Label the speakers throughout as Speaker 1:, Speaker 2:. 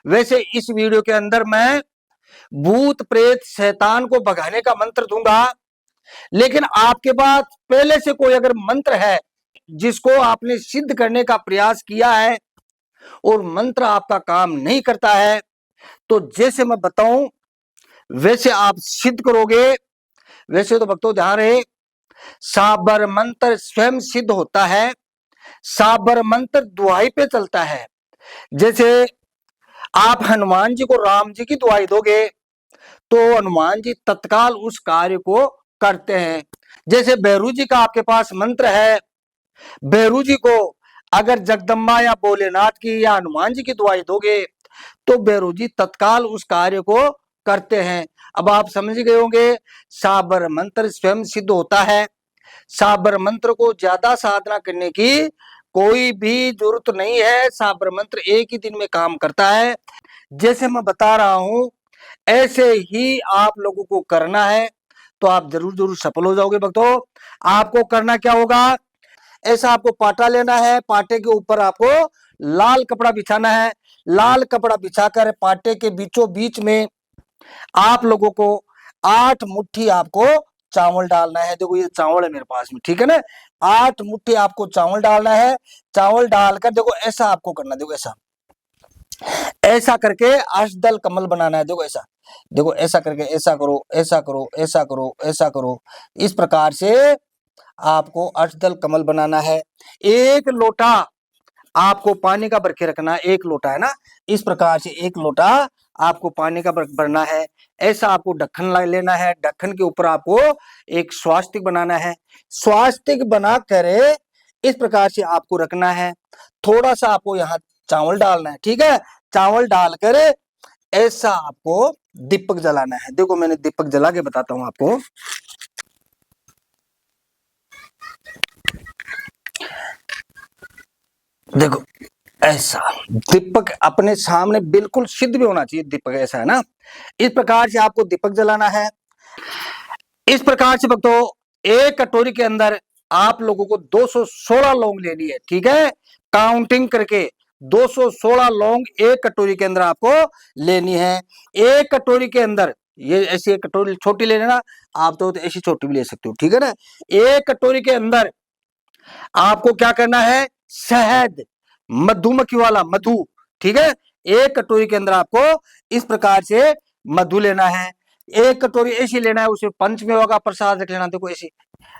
Speaker 1: वैसे इस वीडियो के अंदर मैं भूत प्रेत शैतान को भगाने का मंत्र दूंगा, लेकिन आपके पास पहले से कोई अगर मंत्र है जिसको आपने सिद्ध करने का प्रयास किया है और मंत्र आपका काम नहीं करता है, तो जैसे मैं बताऊं वैसे आप सिद्ध करोगे। वैसे तो भक्तों ध्यान रहे, साबर मंत्र स्वयं सिद्ध होता है, साबर मंत्र दुहाई पे चलता है। जैसे आप हनुमान जी को राम जी की दुहाई दोगे तो हनुमान जी तत्काल उस कार्य को करते हैं। जैसे भैरू जी का आपके पास मंत्र है, भैरू जी को अगर जगदम्बा या भोलेनाथ की या हनुमान जी की दुआई दोगे तो भैरू जी तत्काल उस कार्य को करते हैं। अब आप समझ गए होंगे, साबर मंत्र स्वयं सिद्ध होता है। साबर मंत्र को ज्यादा साधना करने की कोई भी जरूरत नहीं है, साबर मंत्र एक ही दिन में काम करता है। जैसे मैं बता रहा हूं ऐसे ही आप लोगों को करना है तो आप जरूर जरूर सफल हो जाओगे। भक्तों आपको करना क्या होगा, ऐसा आपको पाटा लेना है, पाटे के ऊपर आपको लाल कपड़ा बिछाना है। लाल कपड़ा बिछाकर पाटे के बीचों बीच में आप लोगों को 8 मुट्ठी आपको चावल डालना है। देखो ये चावल है मेरे पास में, ठीक है ना। 8 मुट्ठी आपको चावल डालना है। चावल डालकर देखो ऐसा आपको करना, देखो ऐसा ऐसा करके अष्टदल कमल बनाना है। देखो ऐसा, देखो ऐसा करके ऐसा करो, ऐसा करो, ऐसा करो, ऐसा करो। इस प्रकार से आपको अष्टदल कमल बनाना है। एक लोटा आपको पानी का भर के रखना है, एक लोटा है ना। इस प्रकार से एक लोटा आपको पानी का भरना है। ऐसा आपको ढक्कन लेना है, ढक्कन के ऊपर आपको एक स्वास्तिक बनाना है। स्वास्तिक बना कर इस प्रकार से आपको रखना है। थोड़ा सा आपको यहाँ चावल डालना है, ठीक है। चावल डालकर ऐसा आपको दीपक जलाना है। देखो मैंने दीपक जला के बताता हूं आपको। देखो ऐसा दीपक अपने सामने बिल्कुल सिद्ध भी होना चाहिए, दीपक ऐसा है ना। इस प्रकार से आपको दीपक जलाना है। इस प्रकार से भक्तों एक कटोरी के अंदर आप लोगों को 216 लौंग लेनी है, ठीक है। काउंटिंग करके 216 लौंग एक कटोरी के अंदर आपको लेनी है। एक कटोरी के अंदर ये ऐसी एक कटोरी छोटी ले लेना, आप तो ऐसी छोटी भी ले सकते हो, ठीक है ना। एक कटोरी के अंदर आपको क्या करना है, शहद मधुमक्खी वाला मधु, ठीक है। एक कटोरी के अंदर आपको इस प्रकार से मधु लेना है। एक कटोरी ऐसी लेना है, उसे पंचमेवा का प्रसाद रख लेना, देखो ऐसी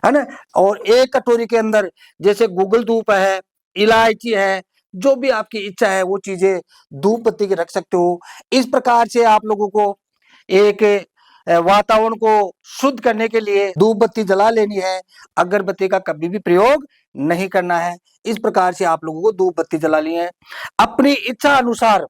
Speaker 1: है ना। और एक कटोरी के अंदर जैसे गूगल धूप है, इलायची है, जो भी आपकी इच्छा है वो चीजें धूप बत्ती के रख सकते हो। इस प्रकार से आप लोगों को एक वातावरण को शुद्ध करने के लिए धूप बत्ती जला लेनी है। अगरबत्ती का कभी भी प्रयोग नहीं करना है। इस प्रकार से आप लोगों को धूप बत्ती जला ली है। अपनी इच्छा अनुसार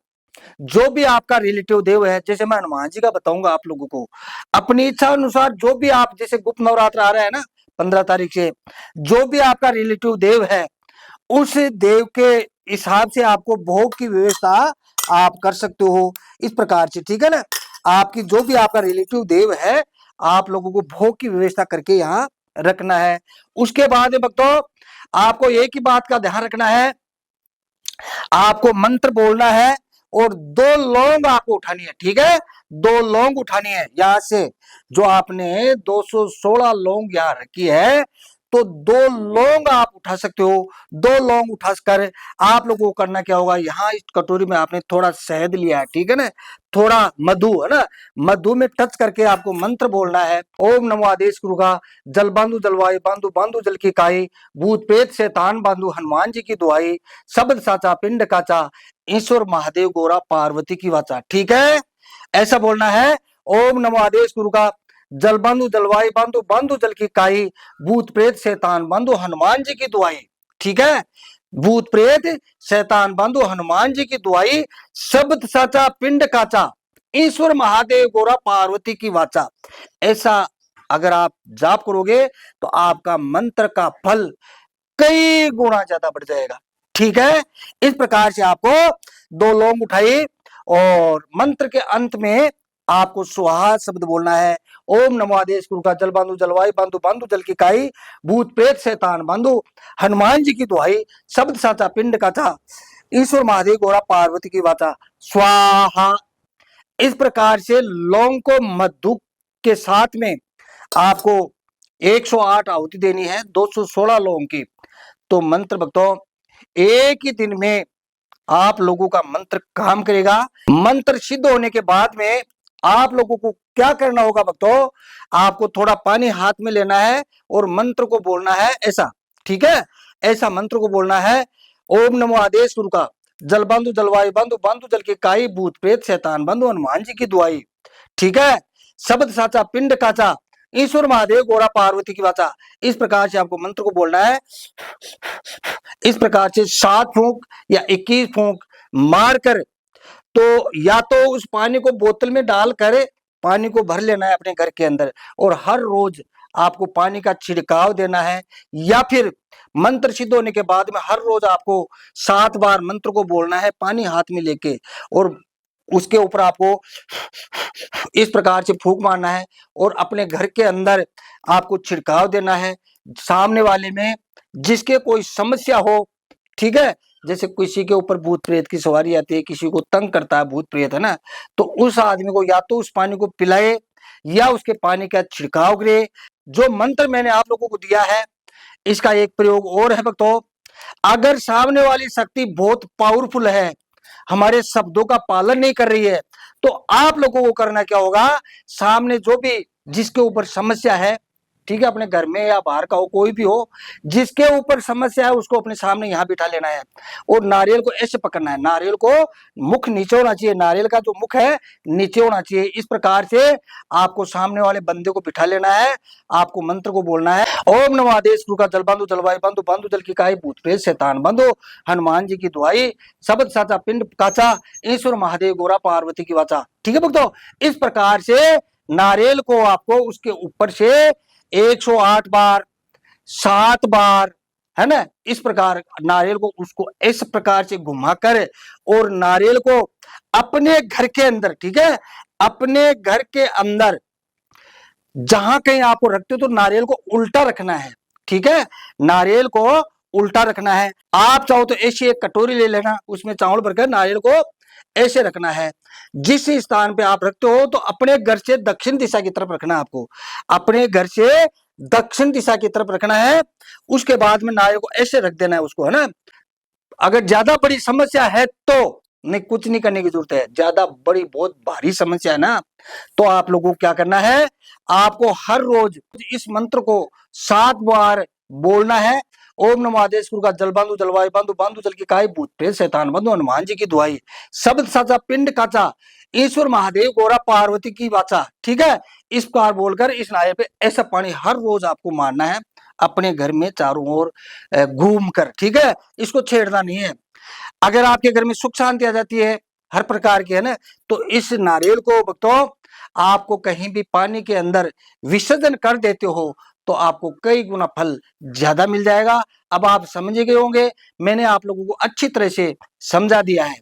Speaker 1: जो भी आपका रिलेटिव देव है, जैसे मैं हनुमान जी का बताऊंगा आप लोगों को, अपनी इच्छा अनुसार जो भी आप, जैसे गुप्त नवरात्र आ रहा है ना 15 तारीख से, जो भी आपका रिलेटिव देव है उस देव के हिसाब से आपको भोग की व्यवस्था आप कर सकते हो इस प्रकार से, ठीक है ना। आपकी जो भी आपका रिलेटिव देव है आप लोगों को भोग की व्यवस्था करके यहाँ रखना है। उसके बाद भक्तों आपको एक ही बात का ध्यान रखना है, आपको मंत्र बोलना है और 2 लौंग आपको उठानी है, ठीक है। 2 लौंग उठानी है यहां से, जो आपने 216 लौंग यहाँ रखी है तो 2 लौंग आप उठा सकते हो। 2 लौंग उठाकर आप लोगों को करना क्या होगा, यहाँ इस कटोरी में आपने थोड़ा शहद लिया है, ठीक है ना, थोड़ा मधु है ना, मधु में टच करके आपको मंत्र बोलना है। ओम नमो आदेश गुरु का जल बांधु जलवायु बांधु बांधु जल की काई, भूत प्रेत शैतान बांधु हनुमान जी की दुआई, शब्द साचा पिंड काचा, ईश्वर महादेव गोरा पार्वती की वाचा, ठीक है। ऐसा बोलना है। ओम नमो आदेश गुरु का जल बांधु जलवायु बांधु बांधु जल की काई, भूत प्रेत शैतान बांधु हनुमान जी की दुआई, ठीक है। भूत प्रेत शैतान बांधु हनुमान जी की दुआई, शब्द साचा पिंड काचा, ईश्वर महादेव गोरा पार्वती की वाचा। ऐसा अगर आप जाप करोगे तो आपका मंत्र का फल कई गुना ज्यादा बढ़ जाएगा, ठीक है। इस प्रकार से आपको 2 लौंग उठाई और मंत्र के अंत में आपको सुहा शब्द बोलना है। ओम नमो आदेश गुरु का जल बांधु जलवायु बांधु बांधु जल की काई, भूत प्रेत शैतान बांधु हनुमान जी की दुहाई, शब्द साचा पिंड का था, ईश्वर महादेव गौरा पार्वती की वाचा स्वाहा। इस प्रकार से लौंग को मधु के साथ में आपको 108 आहुति देनी है, 216 लौंग की। तो मंत्र भक्तों एक ही दिन में आप लोगों का मंत्र काम करेगा। मंत्र सिद्ध होने के बाद में आप लोगों को क्या करना होगा भक्तों, आपको थोड़ा पानी हाथ में लेना है और मंत्र को बोलना है ऐसा, ठीक है, ऐसा मंत्र को बोलना है, ओम नमो आदेश गुरु का जल बंधु जलवायु बंधु बंधु जल के काई भूत प्रेत शैतान बंधु हनुमान जी की दुआई, ठीक है, शब्द साचा पिंड काचा ईश्वर महादेव गौरा पार्वती की वाचा। इस प्रकार से आपको मंत्र को बोलना है। इस प्रकार से 7 फूंक या 21 फूंक मारकर, तो या तो उस पानी को बोतल में डालकर पानी को भर लेना है अपने घर के अंदर, और हर रोज आपको पानी का छिड़काव देना है, या फिर मंत्र सिद्ध होने के बाद में हर रोज आपको 7 बार मंत्र को बोलना है पानी हाथ में लेके, और उसके ऊपर आपको इस प्रकार से फूंक मारना है और अपने घर के अंदर आपको छिड़काव देना है। सामने वाले में जिसके कोई समस्या हो, ठीक है, जैसे किसी के ऊपर भूत प्रेत की सवारी आती है, किसी को तंग करता है भूत प्रेत, है ना, तो उस आदमी को या तो उस पानी को पिलाए या उसके पानी का छिड़काव करे। जो मंत्र मैंने आप लोगों को दिया है इसका एक प्रयोग और है भक्तों, अगर सामने वाली शक्ति बहुत पावरफुल है, हमारे शब्दों का पालन नहीं कर रही है, तो आप लोगों को करना क्या होगा, सामने जो भी जिसके ऊपर समस्या है, ठीक है, अपने घर में या बाहर का हो, कोई भी हो, जिसके ऊपर समस्या है उसको अपने सामने यहाँ बिठा लेना है और नारियल को ऐसे पकड़ना है। नारियल को मुख नीचे होना चाहिए, नारियल का जो मुख है नीचे होना चाहिए। इस प्रकार से आपको सामने वाले बंदे को बिठा लेना है, आपको मंत्र को बोलना है, ओम नमो आदेश गुरु का जल बंधु जलवायु बंधु बंधु जल की काई भूत प्रेत शैतान बंधु हनुमान जी की दुआई शब्द साचा पिंड काचा ईश्वर महादेव गौरा पार्वती की वाचा, ठीक है भक्तों। इस प्रकार से नारियल को आपको उसके ऊपर से 108 बार 7 बार, है ना, इस प्रकार नारियल को उसको इस प्रकार से घुमाकर और नारियल को अपने घर के अंदर, ठीक है, अपने घर के अंदर जहां कहीं आपको रखते हो तो नारियल को उल्टा रखना है, ठीक है, नारियल को उल्टा रखना है। आप चाहो तो ऐसी एक कटोरी ले लेना, उसमें चावल भरकर नारियल को ऐसे रखना है। जिस स्थान पे आप रखते हो तो अपने घर से दक्षिण दिशा की तरफ रखना है, आपको अपने घर से दक्षिण दिशा की तरफ रखना है। उसके बाद में नारियल को ऐसे रख देना है उसको, है ना। अगर ज्यादा बड़ी समस्या है तो नहीं, कुछ नहीं करने की जरूरत है। ज्यादा बड़ी बहुत भारी समस्या है ना, तो आप लोगों को क्या करना है, आपको हर रोज इस मंत्र को 7 बार बोलना है। ओम नमो आदेश गुरु का जल बंधु जलवायु बंधु बंधु जल की काई भूत प्रेत शैतान बंधु हनुमान जी की दुआई शब्द साचा पिंड काचा ईश्वर महादेव गौरा पार्वती की वाचा, ठीक है। इस प्रकार बोलकर इस नारियल पे ऐसा पानी हर रोज आपको मारना है अपने घर में चारों ओर घूम कर, ठीक है, इसको छेड़ना नहीं है। अगर आपके घर में सुख शांति आ जाती है हर प्रकार की, है ना, तो इस नारियल को भक्तों आपको कहीं भी पानी के अंदर विसर्जन कर देते हो तो आपको कई गुना फल ज्यादा मिल जाएगा। अब आप समझ गए होंगे, मैंने आप लोगों को अच्छी तरह से समझा दिया है।